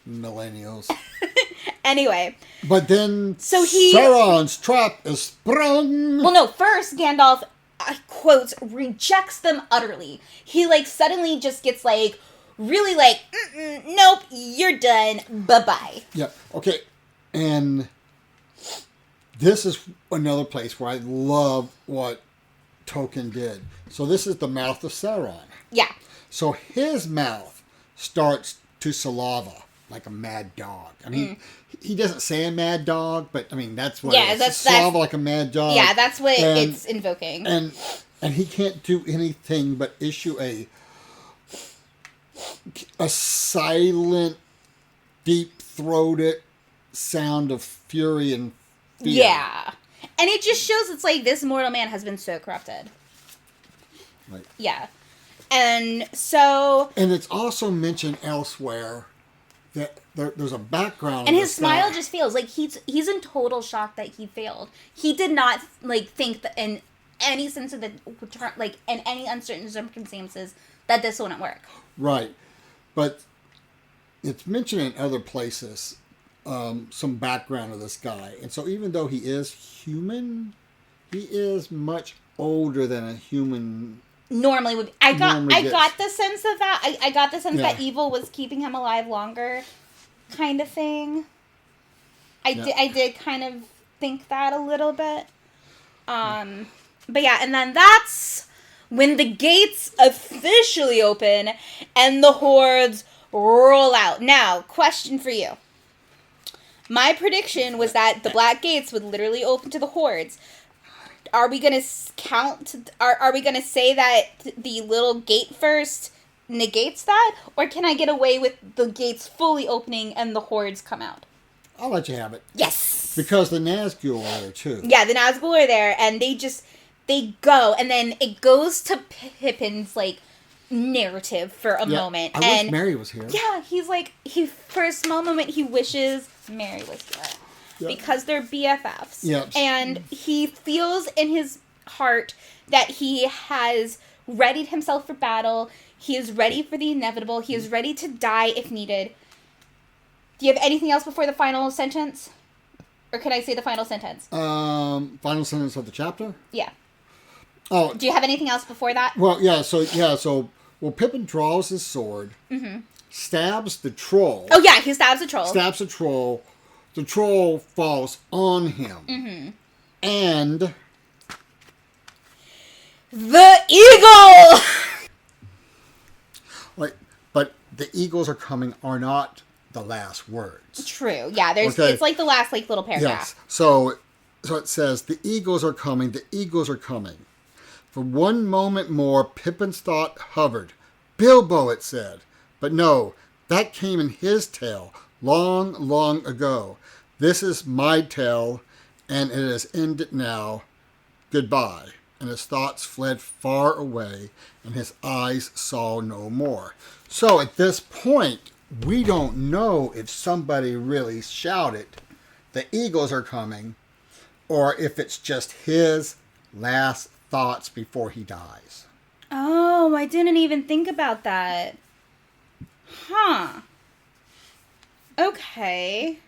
Millennials. Anyway. But then Sauron's trap is sprung. Well, no. First, Gandalf, quotes, rejects them utterly. He like suddenly just gets like really like, nope, you're done. Bye-bye. Yeah. Okay. And this is another place where I love what Tolkien did. So this is the mouth of Sauron. Yeah. So his mouth starts to saliva. like a mad dog. I mean, he doesn't say a mad dog, but I mean that's what. Yeah, it is. Suave like a mad dog. Yeah, that's what it's invoking. And he can't do anything but issue a silent, deep-throated sound of fury and fear. Yeah. And it just shows it's like this mortal man has been so corrupted. Right. Yeah. And so... And it's also mentioned elsewhere that there's a background. And his smile just feels like he's in total shock that he failed. He did not like think that in any sense of the like in any uncertain circumstances that this wouldn't work. Right. But it's mentioned in other places some background of this guy. And so even though he is human, he is much older than a human normally would be. I got the sense of that. I got the sense that evil was keeping him alive longer, kind of thing. I did kind of think that a little bit. But yeah, and then that's when the gates officially open and the hordes roll out. Now, question for you. My prediction was that the black gates would literally open to the hordes. Are we going to count... Are we going to say that the little gate first negates that? Or can I get away with the gates fully opening and the hordes come out? I'll let you have it. Yes! Because the Nazgul are there, too. Yeah, the Nazgul are there, and they go, and then it goes to Pippin's, like, narrative for a moment. I wish Mary was here. Yeah, he's like, for a small moment, he wishes Mary was here. Yep. Because they're BFFs. Yep. And he feels in his heart that he has readied himself for battle. He is ready for the inevitable. He is ready to die if needed. Do you have anything else before the final sentence? Or can I say the final sentence? Final sentence of the chapter? Yeah. Oh. Do you have anything else before that? Well, so Pippin draws his sword, stabs the troll. Oh, yeah, he stabs the troll. Stabs the troll. The troll falls on him. And... the eagle! But the eagles are coming are not the last words. True. Yeah, it's like the last little paragraph. Yes. So it says, the eagles are coming, the eagles are coming. For one moment more, Pippin's thought hovered. Bilbo, it said. But no, that came in his tale, long, long ago. This is my tale, and it is ended now. Goodbye. And his thoughts fled far away, and his eyes saw no more. So at this point, we don't know if somebody really shouted, the eagles are coming, or if it's just his last thoughts before he dies. Oh, I didn't even think about that. Huh. Okay.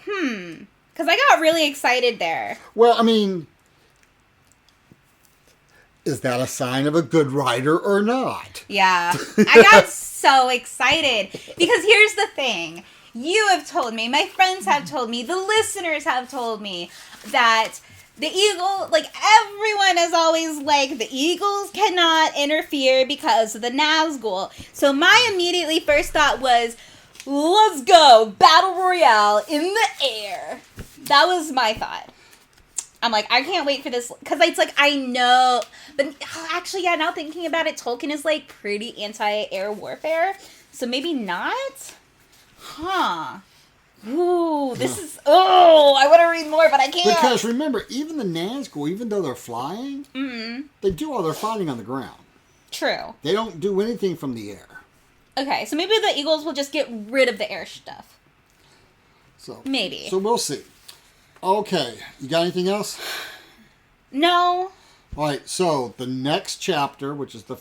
Because I got really excited there. Well, I mean, is that a sign of a good writer or not? Yeah. I got so excited. Because here's the thing. You have told me, my friends have told me, the listeners have told me that the eagle, like everyone is always like, the eagles cannot interfere because of the Nazgul. So my immediately first thought was, let's go, Battle Royale in the air. That was my thought. I'm like, I can't wait for this, because it's like, I know, but actually, yeah, now thinking about it, Tolkien is like pretty anti-air warfare, so maybe not? Huh. Ooh, this is, I want to read more, but I can't. Because remember, even the Nazgul, even though they're flying, they do all their fighting on the ground. True. They don't do anything from the air. Okay, so maybe the eagles will just get rid of the air stuff. So maybe. So we'll see. Okay, you got anything else? No. All right, so the next chapter, which is so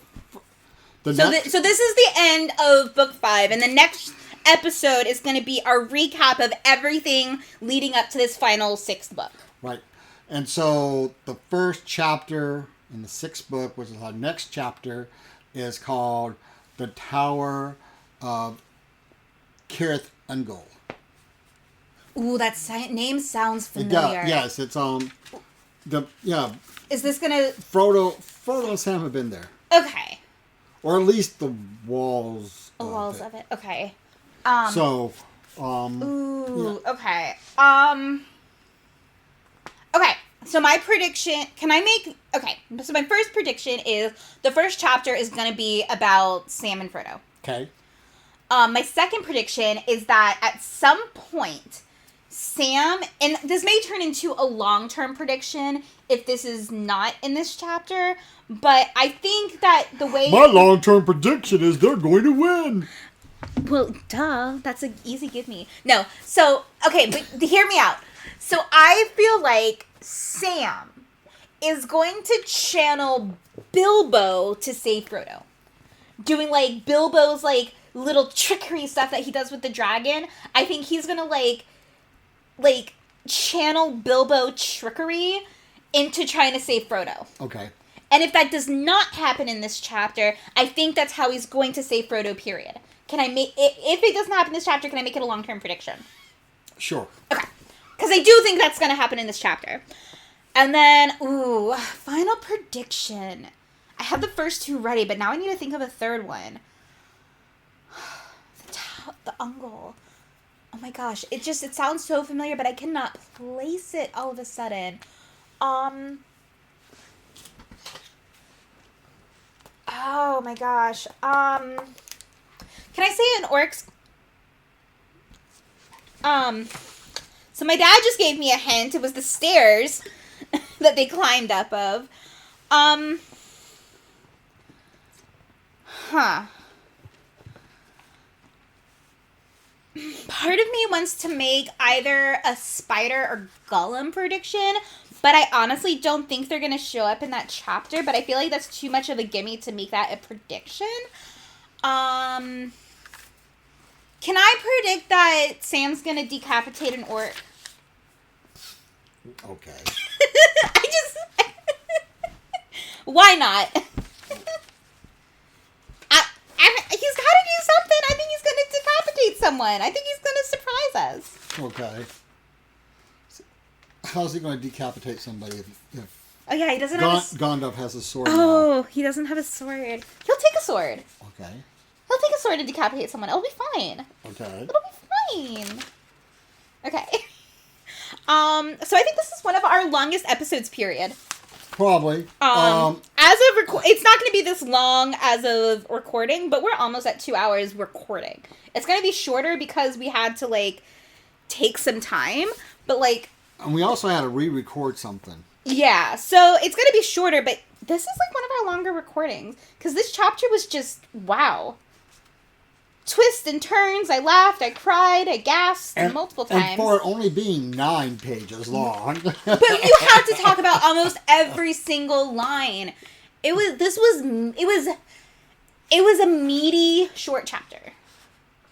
this is the end of book 5, and the next episode is going to be our recap of everything leading up to this final 6th book. Right. And so the first chapter in the 6th book, which is our next chapter, is called The Tower of Cirith Ungol. Ooh, that name sounds familiar. Yes, it's Is this gonna... Frodo and Sam have been there. Okay. Or at least the walls of it. Okay. So, Ooh, okay. Okay, so my prediction, so my first prediction is the first chapter is going to be about Sam and Frodo. okay. My second prediction is that at some point, Sam, and this may turn into a long-term prediction if this is not in this chapter, but I think that the way... My long-term prediction is they're going to win. Well, duh. That's an easy give me. No. So, okay, but hear me out. So I feel like Sam is going to channel Bilbo to save Frodo. Doing, like, Bilbo's, like, little trickery stuff that he does with the dragon. I think he's gonna, like, channel Bilbo trickery into trying to save Frodo. Okay. And if that does not happen in this chapter, I think that's how he's going to save Frodo, period. Can I make it, if it doesn't happen in this chapter, can I make it a long-term prediction? Sure. Okay. Because I do think that's going to happen in this chapter. And then, final prediction. I have the first two ready, but now I need to think of a third one. The Ungle. Oh my gosh. It sounds so familiar, but I cannot place it all of a sudden. Oh my gosh. Can I say an orc's... So my dad just gave me a hint. It was the stairs that they climbed up of. Part of me wants to make either a spider or Gollum prediction, but I honestly don't think they're going to show up in that chapter, but I feel like that's too much of a gimme to make that a prediction. Can I predict that Sam's going to decapitate an orc? Okay. Why not? He's got to do something. I think he's going to decapitate someone. I think he's going to surprise us. Okay. How's he going to decapitate somebody if Oh, yeah, he doesn't have a... Gandalf has a sword Oh, he doesn't have a sword. He'll take a sword. Okay. He'll take a sword to decapitate someone. It'll be fine. Okay. It'll be fine. Okay. So I think this is one of our longest episodes, period. Probably. As of it's not going to be this long as of recording, but we're almost at 2 hours recording. It's going to be shorter because we had to, like, take some time, but, like... And we also had to re-record something. Yeah, so it's going to be shorter, but this is, like, one of our longer recordings, because this chapter was just, wow. Twists and turns, I laughed, I cried, I gasped multiple times. And for it only being 9 pages long. But you had to talk about almost every single line. It was a meaty short chapter.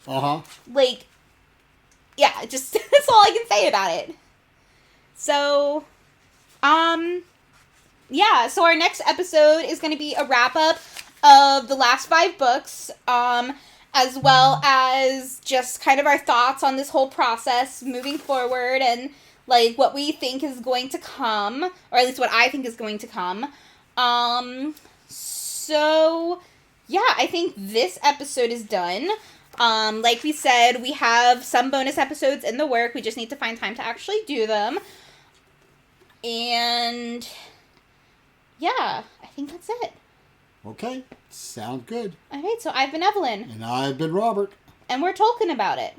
Uh-huh. Like, yeah, just, that's all I can say about it. So, yeah, so our next episode is going to be a wrap-up of the last 5 books, as well as just kind of our thoughts on this whole process moving forward and, like, what we think is going to come, or at least what I think is going to come. So, yeah, I think this episode is done. Like we said, we have some bonus episodes in the work. We just need to find time to actually do them. And, yeah, I think that's it. Okay, sound good. Alright, so I've been Evelyn. And I've been Robert. And we're talking about it.